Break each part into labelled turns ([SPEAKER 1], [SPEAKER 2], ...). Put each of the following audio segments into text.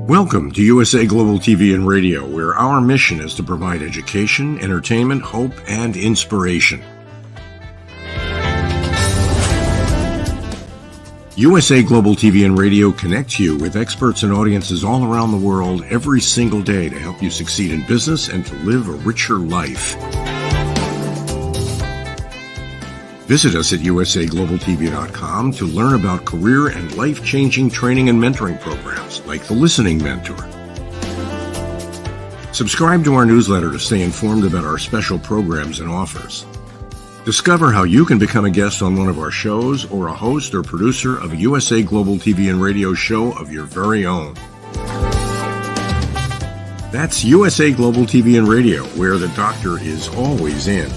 [SPEAKER 1] Welcome to USA Global TV and Radio, where our mission is to provide education, entertainment, hope, and inspiration. USA Global TV and Radio connects you with experts and audiences all around the world every single day to help you succeed in business and to live a richer life. Visit us at usaglobaltv.com to learn about career and life-changing training and mentoring programs like the Listening Mentor. Subscribe to our newsletter to stay informed about our special programs and offers. Discover how you can become a guest on one of our shows or a host or producer of a USA Global TV and Radio show of your very own. That's USA Global TV and Radio, where the doctor is always in.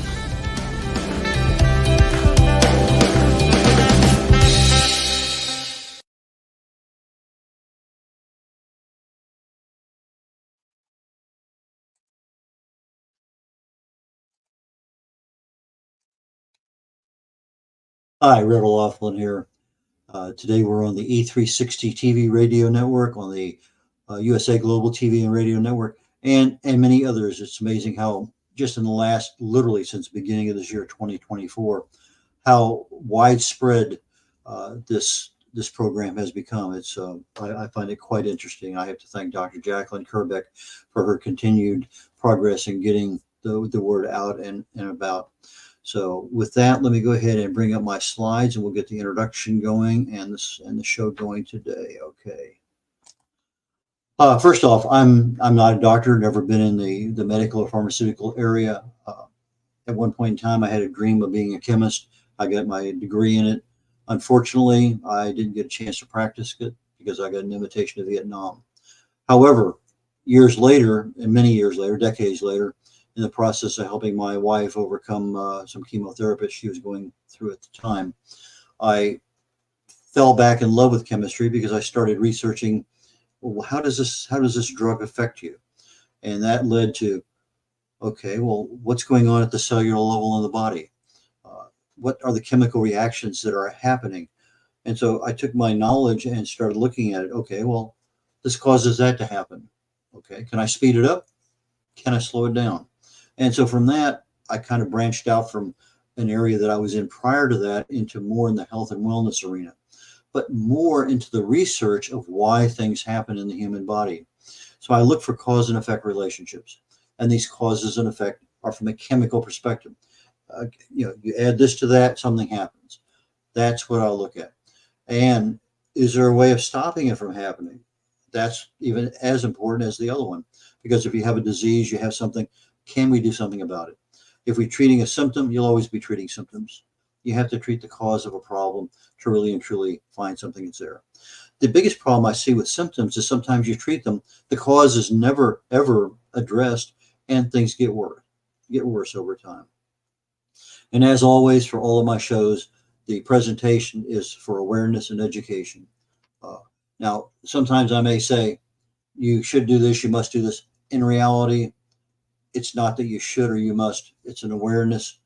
[SPEAKER 2] Hi, red.olaughlin here. Today we're on the E360 TV radio network, on the USA Global TV and Radio network, and many others. It's amazing how just in the last, literally since the beginning of this year, 2024, how widespread this program has become. It's I find it quite interesting. I have to thank Dr. Jacqueline Kerbeck for her continued progress in getting the word out and about. So with that, let me go ahead and bring up my slides and we'll get the introduction going and the show going today. Okay. First off, I'm not a doctor, never been in the medical or pharmaceutical area. At one point in time, I had a dream of being a chemist. I got my degree in it. Unfortunately, I didn't get a chance to practice it because I got an invitation to Vietnam. However, years later, and many years later, decades later, in the process of helping my wife overcome some chemotherapy she was going through at the time, I fell back in love with chemistry because I started researching, well, how does this drug affect you? And that led to, okay, well, what's going on at the cellular level in the body? What are the chemical reactions that are happening? And so I took my knowledge and started looking at it. Okay, well, this causes that to happen. Okay, can I speed it up? Can I slow it down? And so from that, I kind of branched out from an area that I was in prior to that into more in the health and wellness arena, but more into the research of why things happen in the human body. So I look for cause and effect relationships, and these causes and effect are from a chemical perspective. You add this to that, something happens. That's what I'll look at. And is there a way of stopping it from happening? That's even as important as the other one, because if you have a disease, you have something. Can we do something about it? If we're treating a symptom, you'll always be treating symptoms. You have to treat the cause of a problem to really and truly find something that's there. The biggest problem I see with symptoms is sometimes you treat them, the cause is never, ever addressed, and things get worse over time. And as always, for all of my shows, the presentation is for awareness and education. Now, sometimes I may say, you should do this, you must do this. In reality, it's not that you should or you must. It's an awareness.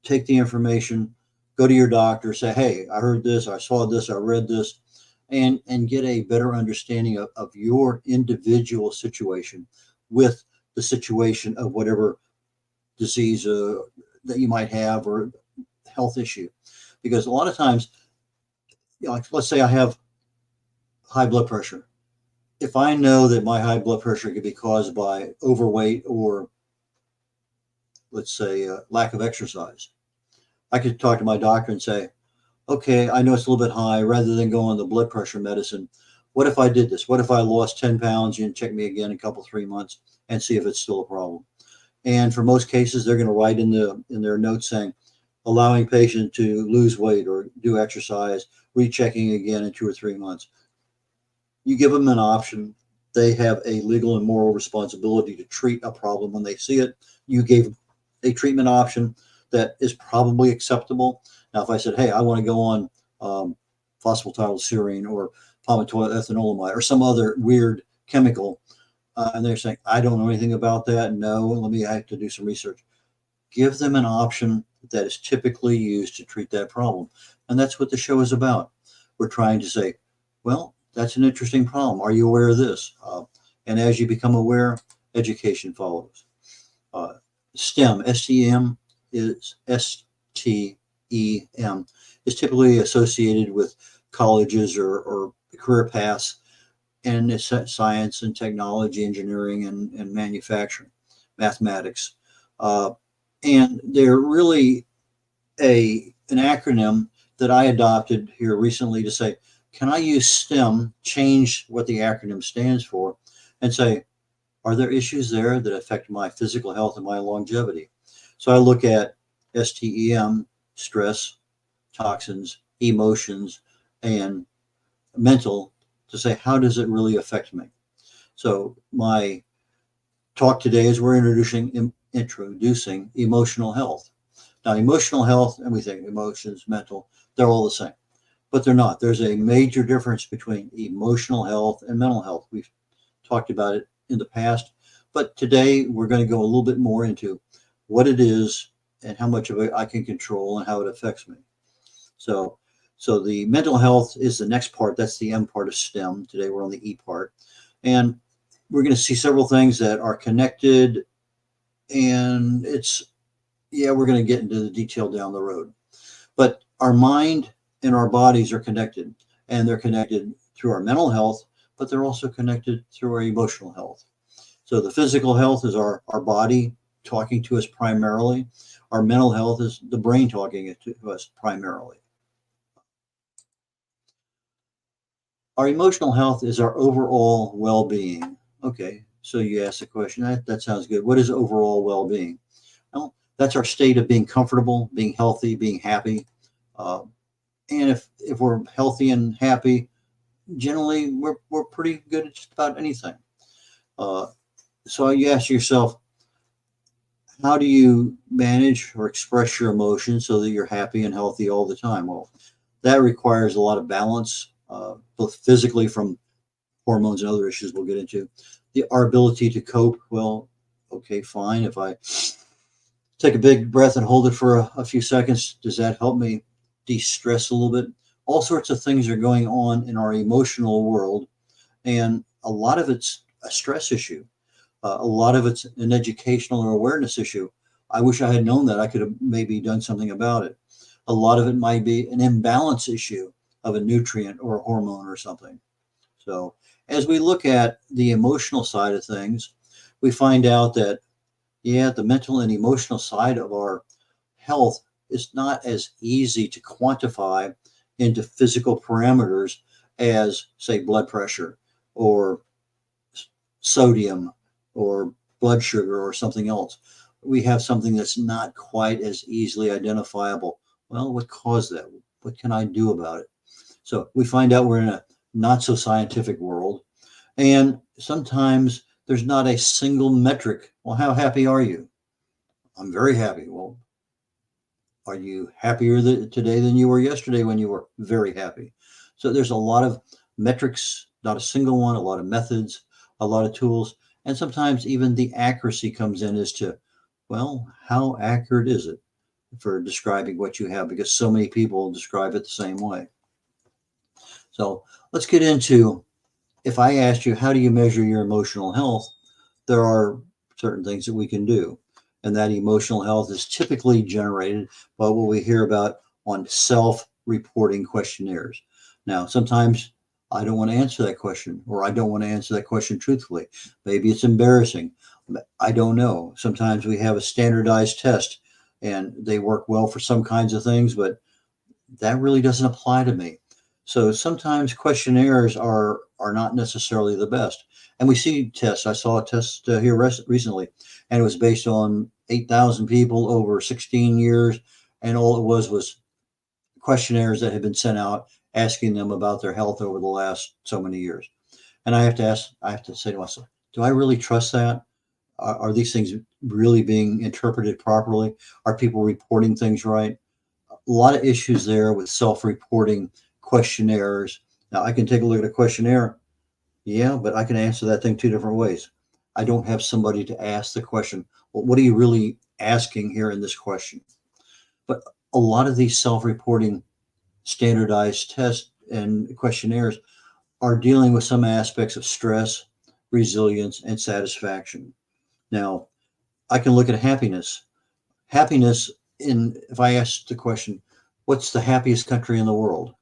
[SPEAKER 2] Take the information, go to your doctor, say, hey, I heard this, I saw this, I read this, and get a better understanding of your individual situation with the situation of whatever disease that you might have or health issue. Because a lot of times, like let's say I have high blood pressure. If I know that my high blood pressure could be caused by overweight or, let's say, lack of exercise, I could talk to my doctor and say, okay, I know it's a little bit high. Rather than go on the blood pressure medicine, what if I did this? What if I lost 10 pounds? You can check me again in a couple, 3 months and see if it's still a problem. And for most cases, they're going to write in their notes saying, allowing patient to lose weight or do exercise, rechecking again in 2 or 3 months. You give them an option. They have a legal and moral responsibility to treat a problem when they see it. You gave a treatment option that is probably acceptable. Now, if I said, hey, I want to go on phosphatidylserine or palmitoyl ethanolamide or some other weird chemical, and they're saying, I don't know anything about that. No, I have to do some research. Give them an option that is typically used to treat that problem. And that's what the show is about. We're trying to say, well, that's an interesting problem. Are you aware of this? And as you become aware, education follows. Uh, STEM, S-T-E-M is S-T-E-M is typically associated with colleges or career paths, and it's science and technology, engineering and manufacturing, mathematics. Uh, and they're really an acronym that I adopted here recently to say, can I use STEM, change what the acronym stands for, and say, are there issues there that affect my physical health and my longevity? So I look at STEM, stress, toxins, emotions, and mental, to say, how does it really affect me? So my talk today is we're introducing emotional health. Now, emotional health, and we think emotions, mental, they're all the same, but they're not. There's a major difference between emotional health and mental health. We've talked about it in the past, but today we're going to go a little bit more into what it is and how much of it I can control and how it affects me. So, so the mental health is the next part. That's the M part of STEM. Today we're on the E part, and we're going to see several things that are connected, and we're going to get into the detail down the road. But our mind and our bodies are connected, and they're connected through our mental health, but they're also connected through our emotional health. So the physical health is our body talking to us primarily. Our mental health is the brain talking to us primarily. Our emotional health is our overall well-being. Okay, so you ask the question, that sounds good. What is overall well-being? Well, that's our state of being comfortable, being healthy, being happy. Uh, and if we're healthy and happy, generally we're pretty good at just about anything. Uh, so you ask yourself, how do you manage or express your emotions so that you're happy and healthy all the time? Well, that requires a lot of balance, both physically from hormones and other issues we'll get into. Our ability to cope, well, okay, fine. If I take a big breath and hold it for a few seconds, does that help me de-stress a little bit? All sorts of things are going on in our emotional world, and a lot of it's a stress issue. A lot of it's an educational or awareness issue. I wish I had known that. I could have maybe done something about it. A lot of it might be an imbalance issue of a nutrient or a hormone or something. So as we look at the emotional side of things, we find out that, the mental and emotional side of our health is not as easy to quantify into physical parameters as, say, blood pressure or sodium or blood sugar or something else. We have something that's not quite as easily identifiable. Well, what caused that? What can I do about it? So we find out we're in a not so scientific world. And sometimes there's not a single metric. Well, how happy are you? I'm very happy. Well, are you happier today than you were yesterday when you were very happy? So there's a lot of metrics, not a single one, a lot of methods, a lot of tools. And sometimes even the accuracy comes in as to, well, how accurate is it for describing what you have? Because so many people describe it the same way. So let's get into, if I asked you, how do you measure your emotional health? There are certain things that we can do. And that emotional health is typically generated by what we hear about on self-reporting questionnaires. Now, sometimes I don't want to answer that question, or I don't want to answer that question truthfully. Maybe it's embarrassing. I don't know. Sometimes we have a standardized test and they work well for some kinds of things, but that really doesn't apply to me. So sometimes questionnaires are not necessarily the best. And we see tests. I saw a test here recently, and it was based on 8,000 people over 16 years. And all it was questionnaires that had been sent out asking them about their health over the last so many years. And I have to say to myself, do I really trust that? Are these things really being interpreted properly? Are people reporting things right? A lot of issues there with self-reporting questionnaires. Now, I can take a look at a questionnaire, but I can answer that thing two different ways. I don't have somebody to ask the question, well, what are you really asking here in this question? But a lot of these self-reporting standardized tests and questionnaires are dealing with some aspects of stress, resilience, and satisfaction. Now, I can look at happiness. Happiness, if I ask the question, what's the happiest country in the world?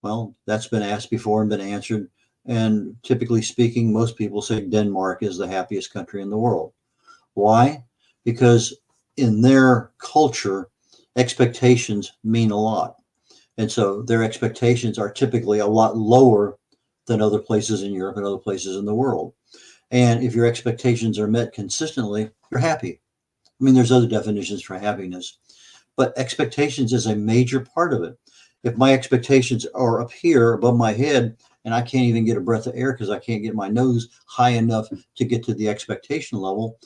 [SPEAKER 2] Well, that's been asked before and been answered. And typically speaking, most people say Denmark is the happiest country in the world. Why? Because in their culture, expectations mean a lot. And so their expectations are typically a lot lower than other places in Europe and other places in the world. And if your expectations are met consistently, you're happy. I mean, there's other definitions for happiness, but expectations is a major part of it. If my expectations are up here above my head and I can't even get a breath of air because I can't get my nose high enough to get to the expectation level,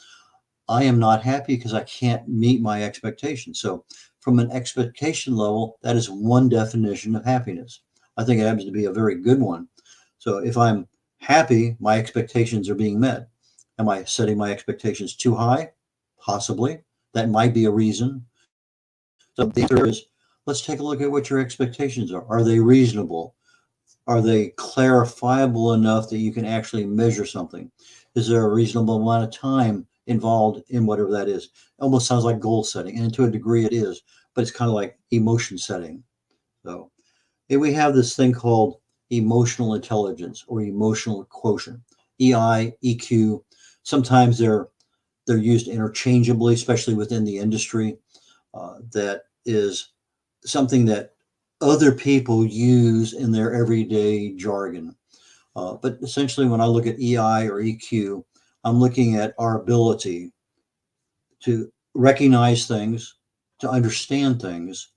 [SPEAKER 2] I am not happy because I can't meet my expectations. So, from an expectation level, that is one definition of happiness. I think it happens to be a very good one. So, if I'm happy, my expectations are being met. Am I setting my expectations too high? Possibly. That might be a reason. So, the answer is let's take a look at what your expectations are. Are they reasonable? Are they clarifiable enough that you can actually measure something? Is there a reasonable amount of time involved in whatever that is? It almost sounds like goal setting, and to a degree it is, but it's kind of like emotion setting. So we have this thing called emotional intelligence or emotional quotient, EI, EQ. Sometimes they're used interchangeably, especially within the industry. That is something that other people use in their everyday jargon. But essentially, when I look at EI or EQ, I'm looking at our ability to recognize things, to understand things,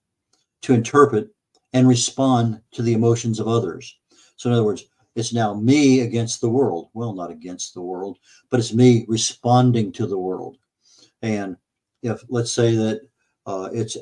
[SPEAKER 2] to interpret, and respond to the emotions of others. So, in other words, it's now me against the world. Well, not against the world, but it's me responding to the world. And if, let's say that it's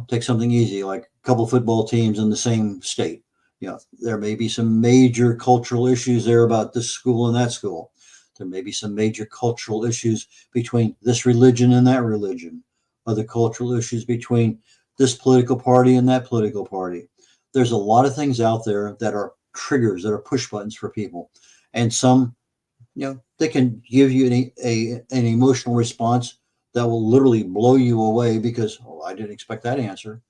[SPEAKER 2] take something easy, like a couple football teams in the same state. There may be some major cultural issues there about this school and that school. There may be some major cultural issues between this religion and that religion, other cultural issues between this political party and that political party. There's a lot of things out there that are triggers, that are push buttons for people. And some, they can give you an emotional response that will literally blow you away because, oh, I didn't expect that answer.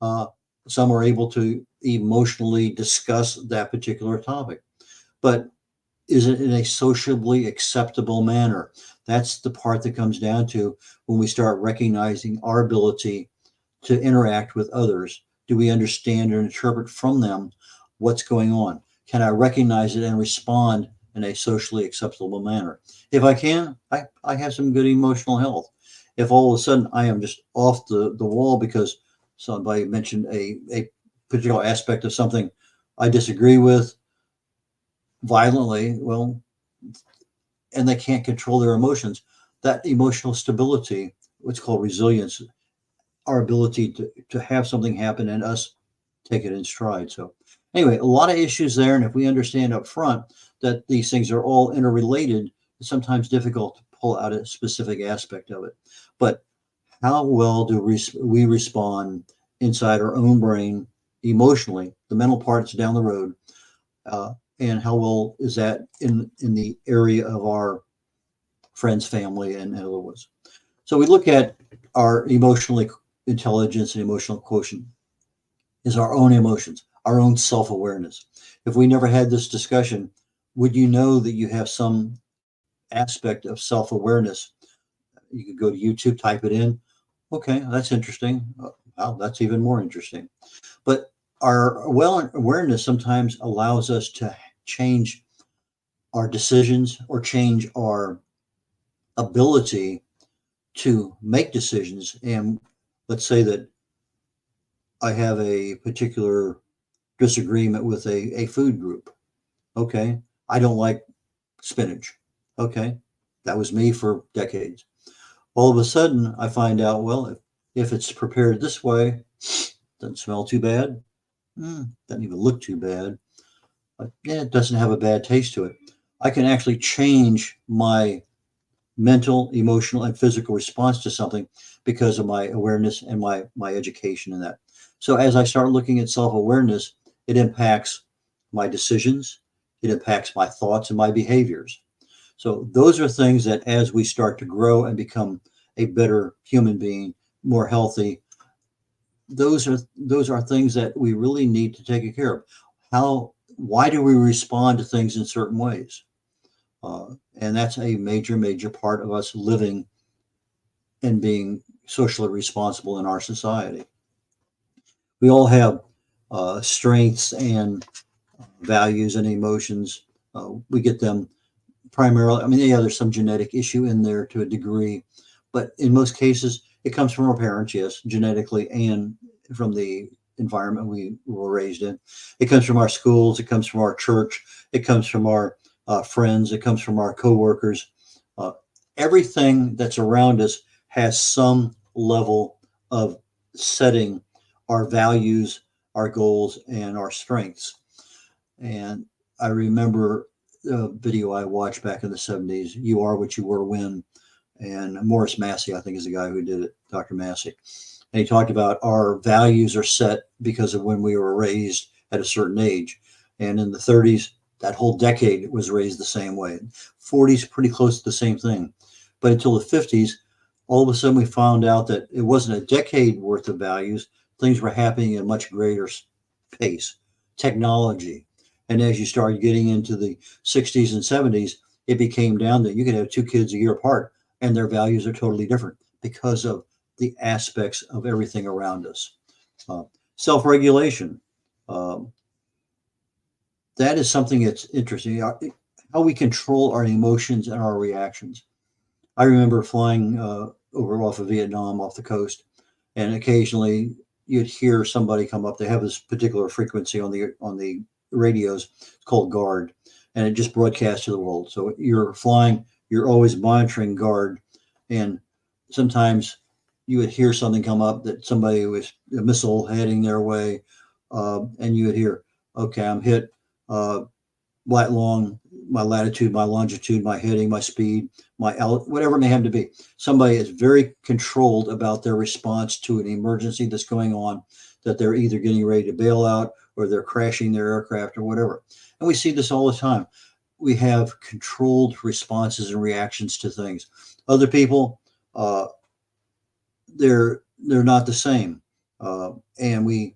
[SPEAKER 2] Some are able to emotionally discuss that particular topic, but is it in a sociably acceptable manner? That's the part that comes down to when we start recognizing our ability to interact with others. Do we understand and interpret from them what's going on? Can I recognize it and respond in a socially acceptable manner? If I can, I have some good emotional health. If all of a sudden I am just off the wall because somebody mentioned a particular aspect of something I disagree with violently, well, and they can't control their emotions, that emotional stability, what's called resilience, our ability to have something happen and us take it in stride. So anyway, a lot of issues there. And if we understand up front that these things are all interrelated, it's sometimes difficult to pull out a specific aspect of it. But how well do we respond inside our own brain emotionally? The mental part's down the road. And how well is that in the area of our friends, family, and other ones? So we look at our emotional intelligence and emotional quotient is our own emotions, our own self-awareness. If we never had this discussion, would you know that you have some aspect of self-awareness? You could go to YouTube, type it in. Okay, that's interesting. Well, that's even more interesting. But our awareness sometimes allows us to change our decisions or change our ability to make decisions. And let's say that I have a particular disagreement with a food group. Okay, I don't like spinach. Okay, that was me for decades. All of a sudden, I find out, well, if it's prepared this way, doesn't smell too bad, doesn't even look too bad, but yeah, it doesn't have a bad taste to it. I can actually change my mental, emotional, and physical response to something because of my awareness and my education in that. So as I start looking at self-awareness, it impacts my decisions. It impacts my thoughts and my behaviors. So those are things that as we start to grow and become a better human being, more healthy, those are things that we really need to take care of. Why do we respond to things in certain ways? And that's a major part of us living and being socially responsible in our society. We all have strengths and values and emotions. We get them primarily. I mean, yeah, there's some genetic issue in there to a degree, but in most cases, it comes from our parents, yes, genetically, and from the environment we were raised in. It comes from our schools. It comes from our church. It comes from our friends. It comes from our coworkers. Uh, Everything that's around us has some level of setting our values, our goals, and our strengths. And I remember a video I watched back in the 70s, You Are What You Were When. And Morris Massey, I think, is the guy who did it, Dr. Massey. And he talked about our values are set because of when we were raised at a certain age. And in the 30s, that whole decade was raised the same way. 40s, pretty close to the same thing. But until the 50s, all of a sudden we found out that it wasn't a decade worth of values. Things were happening at a much greater pace. Technology. And as you started getting into the 60s and 70s, it became down that you could have two kids a year apart and their values are totally different because of the aspects of everything around us. Uh, Self-regulation. Um, that is something that's interesting. How we control our emotions and our reactions. I remember flying over off of Vietnam, off the coast, and occasionally you'd hear somebody come up. They have this particular frequency on the radios. It's called guard, and it just broadcasts to the world. So you're flying, you're always monitoring guard, and sometimes you would hear something come up that somebody was a missile heading their way, and you would hear, "Okay, I'm hit. Lat long, my latitude, my longitude, my heading, my speed, whatever it may have to be." Somebody is very controlled about their response to an emergency that's going on, that they're either getting ready to bail out or they're crashing their aircraft or whatever. And we see this all the time. We have controlled responses and reactions to things. Other people, uh, they're not the same, and we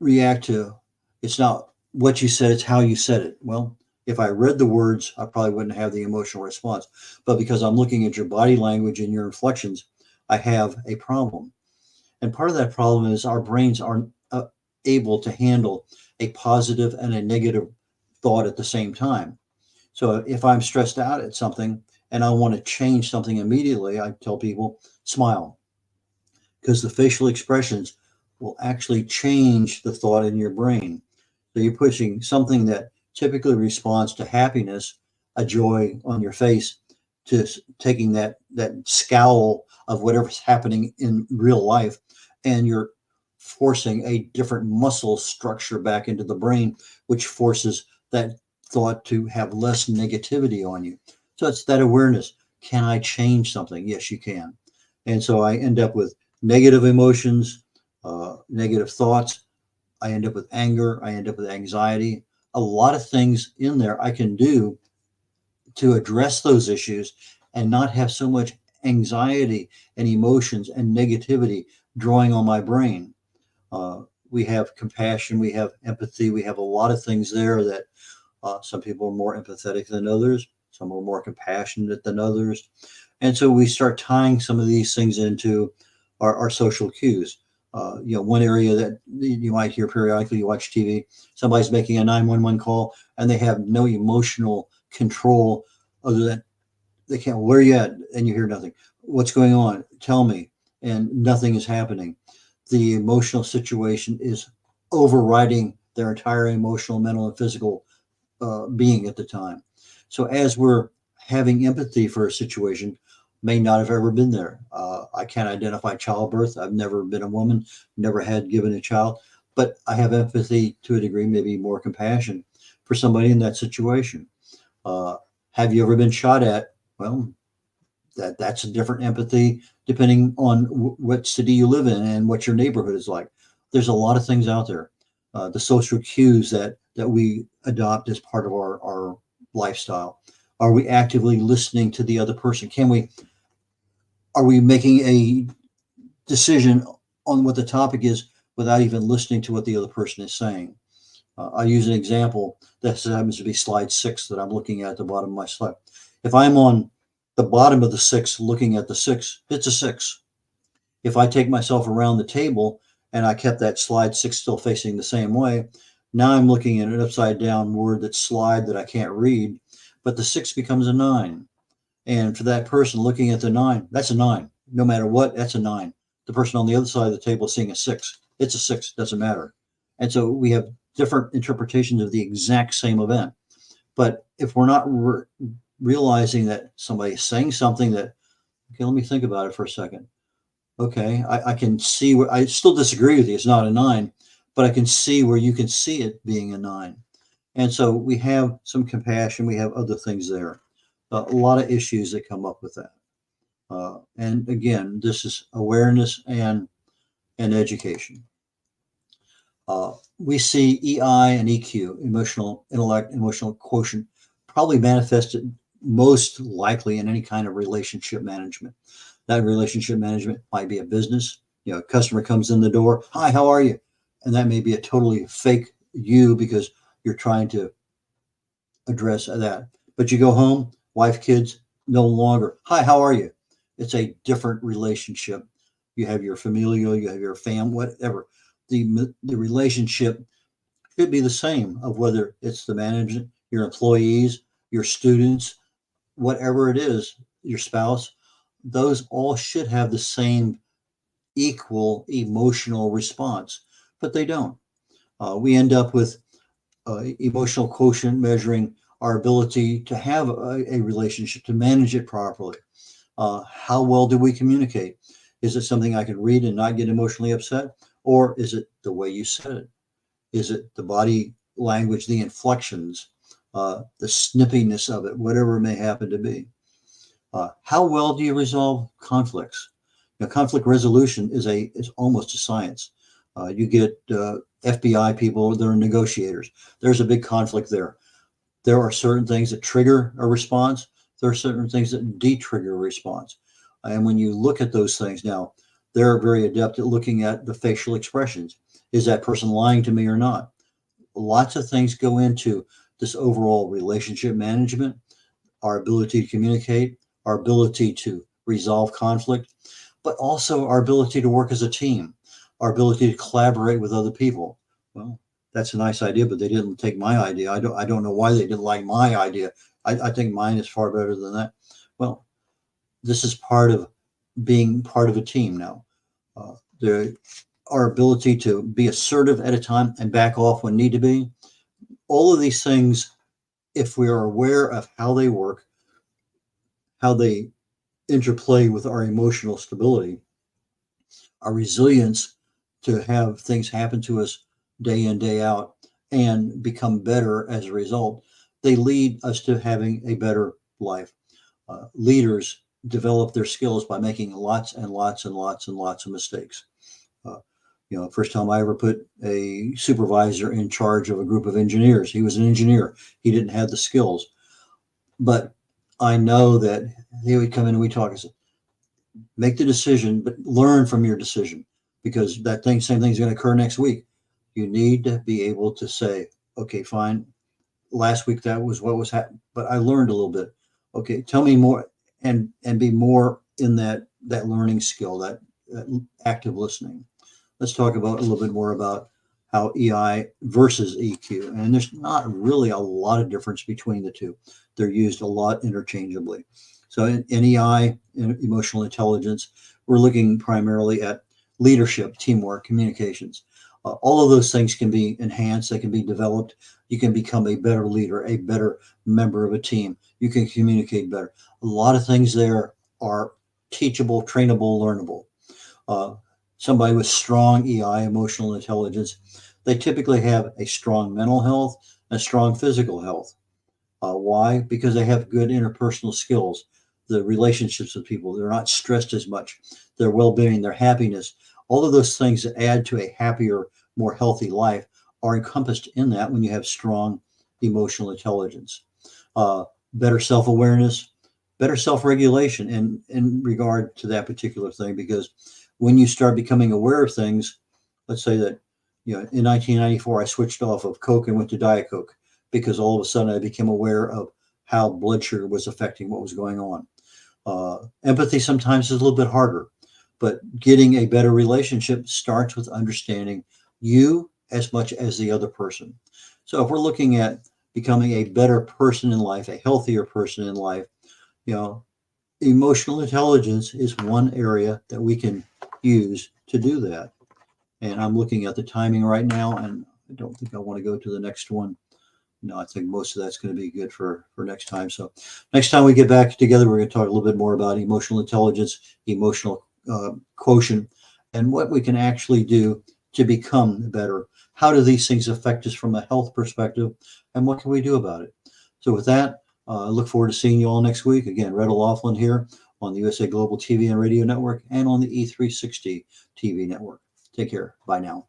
[SPEAKER 2] react to. It's not what you said; it's how you said it. Well, if I read the words, I probably wouldn't have the emotional response. But because I'm looking at your body language and your inflections, I have a problem. And part of that problem is our brains aren't able to handle a positive and a negative thought at the same time. So if I'm stressed out at something and I want to change something immediately, I tell people, smile, because the facial expressions will actually change the thought in your brain. So you're pushing something that typically responds to happiness, a joy on your face, to taking that scowl of whatever's happening in real life, and you're forcing a different muscle structure back into the brain, which forces that thought to have less negativity on you. So it's that awareness. Can I change something? Yes, you can. And so I end up with negative emotions, negative thoughts. I end up with anger. I end up with anxiety. A lot of things in there I can do to address those issues and not have so much anxiety and emotions and negativity drawing on my brain. We have compassion, we have empathy, we have a lot of things there that some people are more empathetic than others, some are more compassionate than others. And so we start tying some of these things into our social cues. One area that you might hear periodically, you watch TV, somebody's making a 911 call and they have no emotional control other than they can't, where are you at? And you hear nothing. What's going on? Tell me. And nothing is happening. The emotional situation is overriding their entire emotional, mental, and physical being at the time. So as we're having empathy for a situation, may not have ever been there. I can't identify childbirth. I've never been a woman, never had given a child, but I have empathy to a degree, maybe more compassion for somebody in that situation. Have you ever been shot at? Well, that's a different empathy depending on what city you live in and what your neighborhood is like. There's a lot of things out there. the social cues that we adopt as part of our lifestyle. Are we actively listening to the other person? Are we making a decision on what the topic is without even listening to what the other person is saying? I use an example that happens to be slide 6 that I'm looking at the bottom of my slide. If I'm on the bottom of the 6 looking at the 6, it's a 6. If I take myself around the table and I kept that slide 6 still facing the same way, now I'm looking at an upside down word that's slide that I can't read, but the 6 becomes a 9. And for that person looking at the 9, that's a 9. No matter what, that's a 9. The person on the other side of the table is seeing a 6. It's a 6, doesn't matter. And so we have different interpretations of the exact same event. But if we're not realizing that somebody's saying something that, okay, let me think about it for a second. Okay, I can see where I still disagree with you. It's not a 9, but I can see where you can see it being a 9. And so we have some compassion. We have other things there. A lot of issues that come up with that. And again, this is awareness and education. We see EI and EQ, emotional intellect, emotional quotient, probably manifested most likely in any kind of relationship management. That relationship management might be a business. A customer comes in the door, hi, how are you? And that may be a totally fake you because you're trying to address that. But you go home, wife, kids, no longer, hi, how are you? It's a different relationship. You have your familial, you have your fam, whatever. The relationship should be the same of whether it's the management, your employees, your students, whatever it is, your spouse, those all should have the same equal emotional response, but they don't. We end up with emotional quotient measuring our ability to have a relationship, to manage it properly. How well do we communicate? Is it something I can read and not get emotionally upset? Or is it the way you said it? Is it the body language, the inflections, the snippiness of it, whatever it may happen to be? How well do you resolve conflicts? Conflict resolution is almost a science. You get FBI people, they're negotiators. There's a big conflict there. There are certain things that trigger a response. There are certain things that de-trigger a response. And when you look at those things now, they're very adept at looking at the facial expressions. Is that person lying to me or not? Lots of things go into this overall relationship management, our ability to communicate, our ability to resolve conflict, but also our ability to work as a team, our ability to collaborate with other people. Well, that's a nice idea, but they didn't take my idea. I don't know why they didn't like my idea. I think mine is far better than that. Well, this is part of being part of a team now. Our ability to be assertive at a time and back off when need to be. All of these things, if we are aware of how they work, how they interplay with our emotional stability, our resilience to have things happen to us day in, day out, and become better as a result, they lead us to having a better life. Leaders develop their skills by making lots and lots and lots and lots of mistakes. First time I ever put a supervisor in charge of a group of engineers, he was an engineer. He didn't have the skills, but I know that he would come in and we talk and say, make the decision, but learn from your decision, because same thing is going to occur next week. You need to be able to say, okay, fine. Last week that was what was happening, but I learned a little bit. Okay, tell me more, and be more in that learning skill, that active listening. Let's talk about a little bit more about how EI versus EQ. And there's not really a lot of difference between the two. They're used a lot interchangeably. So in EI, in emotional intelligence, we're looking primarily at leadership, teamwork, communications. All of those things can be enhanced. They can be developed. You can become a better leader, a better member of a team. You can communicate better. A lot of things there are teachable, trainable, learnable. Somebody with strong EI, emotional intelligence, they typically have a strong mental health and strong physical health. Why? Because they have good interpersonal skills, the relationships with people. They're not stressed as much. Their well-being, their happiness, all of those things that add to a happier, more healthy life are encompassed in that when you have strong emotional intelligence. Better self-awareness, better self-regulation in regard to that particular thing, because when you start becoming aware of things, let's say that, in 1994, I switched off of Coke and went to Diet Coke because all of a sudden I became aware of how blood sugar was affecting what was going on. Empathy sometimes is a little bit harder, but getting a better relationship starts with understanding you as much as the other person. So if we're looking at becoming a better person in life, a healthier person in life, emotional intelligence is one area that we can use to do that. And I'm looking at the timing right now, and I don't think I want to go to the next one. No, I think most of that's going to be good for next time. So next time we get back together, we're going to talk a little bit more about emotional intelligence, emotional quotient, and what we can actually do to become better. How do these things affect us from a health perspective, and what can we do about it? So with that, I look forward to seeing you all next week. Again, red.olaughlin here on the USA Global TV and Radio Network and on the E360 TV network. Take care. Bye now.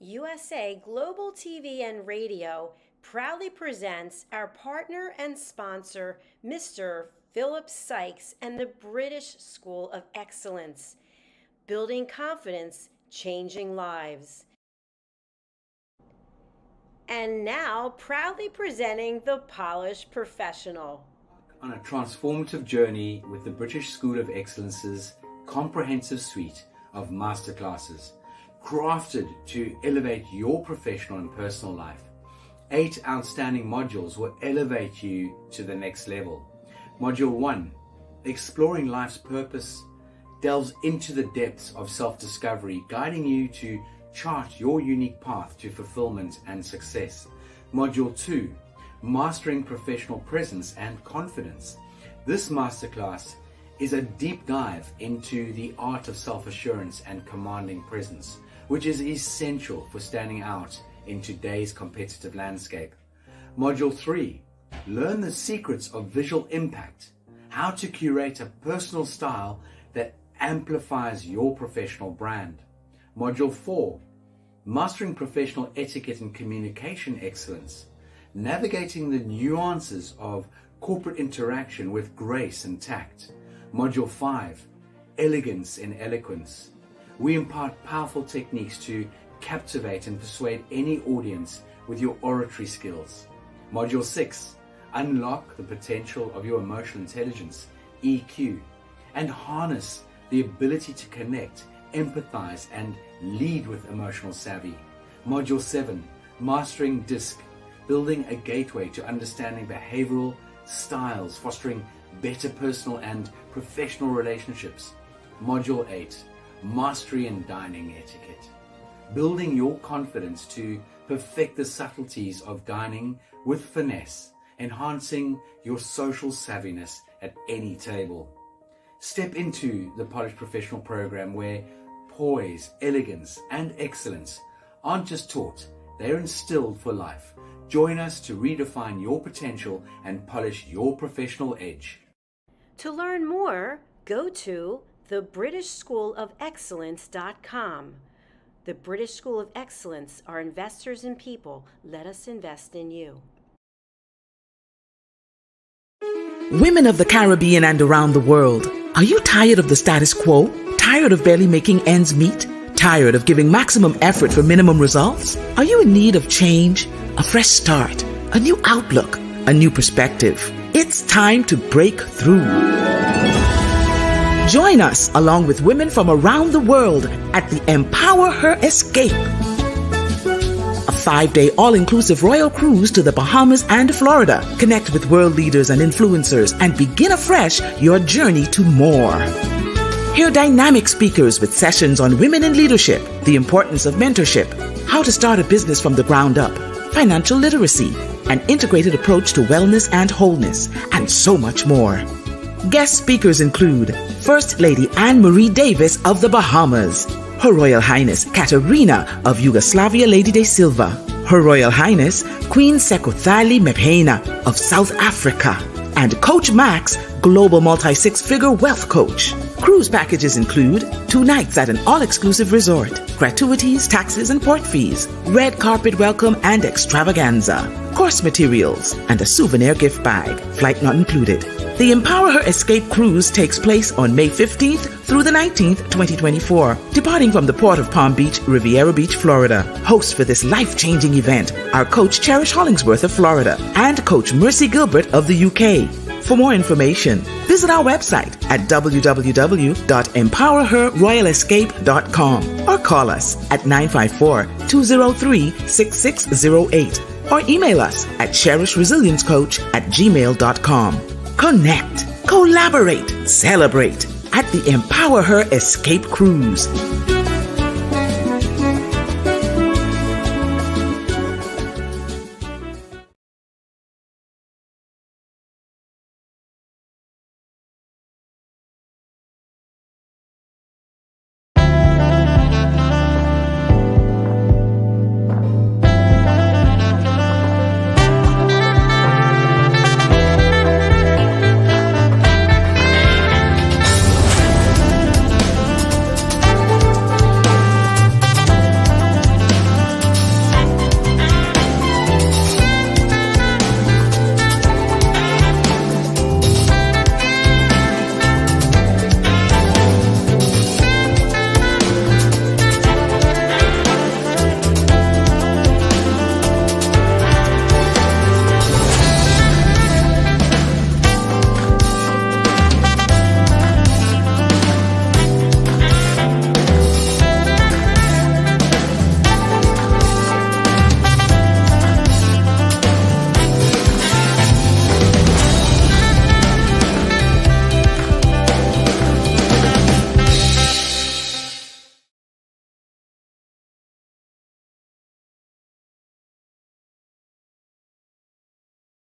[SPEAKER 3] USA Global TV and Radio proudly presents our partner and sponsor, Mr. Philip Sykes and the British School of Excellence. Building confidence, changing lives. And now, proudly presenting the Polished Professional.
[SPEAKER 4] On a transformative journey with the British School of Excellence's comprehensive suite of masterclasses, crafted to elevate your professional and personal life. 8 outstanding modules will elevate you to the next level. Module 1, Exploring Life's Purpose, delves into the depths of self-discovery, guiding you to chart your unique path to fulfillment and success. Module 2, Mastering Professional Presence and Confidence. This masterclass is a deep dive into the art of self-assurance and commanding presence, which is essential for standing out in today's competitive landscape. Module 3, Learn the secrets of visual impact, how to curate a personal style that amplifies your professional brand. Module 4, Mastering Professional Etiquette and Communication Excellence, navigating the nuances of corporate interaction with grace and tact. Module 5, Elegance in Eloquence. We impart powerful techniques to captivate and persuade any audience with your oratory skills. Module 6, Unlock the potential of your emotional intelligence, EQ, and harness the ability to connect, empathize, and lead with emotional savvy. Module 7, Mastering DISC, building a gateway to understanding behavioral styles, fostering better personal and professional relationships. Module 8, Mastery in Dining Etiquette, building your confidence to perfect the subtleties of dining with finesse, enhancing your social savviness at any table. Step into the Polished Professional program where poise, elegance, and excellence aren't just taught, they're instilled for life. Join us to redefine your potential and polish your professional edge.
[SPEAKER 3] To learn more, go to thebritishschoolofexcellence.com. The British School of Excellence are investors in people. Let us invest in you.
[SPEAKER 5] Women of the Caribbean and around the world, are you tired of the status quo? Tired of barely making ends meet? Tired of giving maximum effort for minimum results? Are you in need of change, a fresh start, a new outlook, a new perspective? It's time to break through. Join us along with women from around the world at the Empower Her Escape, a 5-day all-inclusive royal cruise to the Bahamas and Florida. Connect with world leaders and influencers and begin afresh your journey to more. Hear dynamic speakers with sessions on women in leadership, the importance of mentorship, how to start a business from the ground up, financial literacy, an integrated approach to wellness and wholeness, and so much more. Guest speakers include First Lady Anne-Marie Davis of the Bahamas, Her Royal Highness Katerina of Yugoslavia Lady de Silva, Her Royal Highness Queen Sekothali Mepena of South Africa, and Coach Max, Global Multi-Six-Figure Wealth Coach. Cruise packages include 2 nights at an all-exclusive resort, gratuities, taxes, and port fees, red carpet welcome and extravaganza, course materials, and a souvenir gift bag, flight not included. The Empower Her Escape Cruise takes place on May 15th through the 19th, 2024, departing from the port of Palm Beach, Riviera Beach, Florida. Hosts for this life-changing event are Coach Cherish Hollingsworth of Florida and Coach Mercy Gilbert of the UK. For more information, visit our website at www.empowerherroyalescape.com or call us at 954-203-6608 or email us at cherishresiliencecoach@gmail.com. Connect, collaborate, celebrate at the Empower Her Escape Cruise.